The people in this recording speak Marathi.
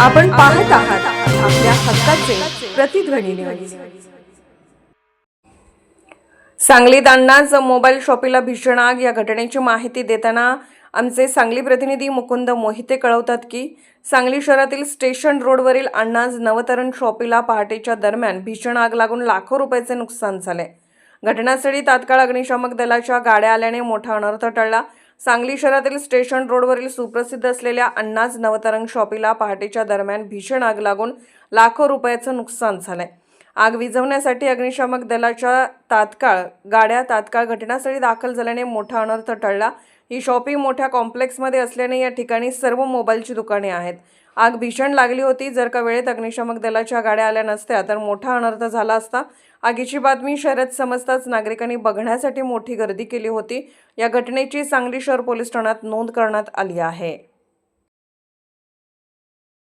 आपण पाहत आहात आपल्या हक्काचे प्रतिध्वनी न्यूज। सांगलीत अण्णाज मोबाईल शॉपीला भीषण आग। या घटनेची माहिती देताना आमचे सांगली प्रतिनिधी मुकुंद मोहिते कळवतात की सांगली शहरातील स्टेशन रोडवरील अण्णाज नवतरण शॉपीला पहाटेच्या दरम्यान भीषण आग लागून लाखो रुपयाचे नुकसान झाले। घटनास्थळी तात्काळ अग्निशामक दलाच्या गाड्या आल्याने मोठा अनर्थ टळला। सांगली शहरातील स्टेशन रोडवरील सुप्रसिद्ध असलेल्या अण्णाज नवतरण शॉपीला पहाटेच्या दरम्यान भीषण आग लागून लाखो रुपयाचं नुकसान झालंय। आग विझवण्यासाठी अग्निशामक दलाच्या तात्काळ घटनास्थळी दाखल झाल्याने मोठा अनर्थ टळला। ही शॉपिंग मोठ्या कॉम्प्लेक्समध्ये असल्याने या ठिकाणी सर्व मोबाईलची दुकाने आहेत। आग भीषण लागली होती। जर का वेळेत अग्निशामक दलाच्या गाड्या आल्या नसत्या तर मोठा अनर्थ झाला असता। आगीची बातमी शहरात समजताच नागरिकांनी बघण्यासाठी मोठी गर्दी केली होती। या घटनेची सांगली शहर पोलीस ठाण्यात नोंद करण्यात आली आहे।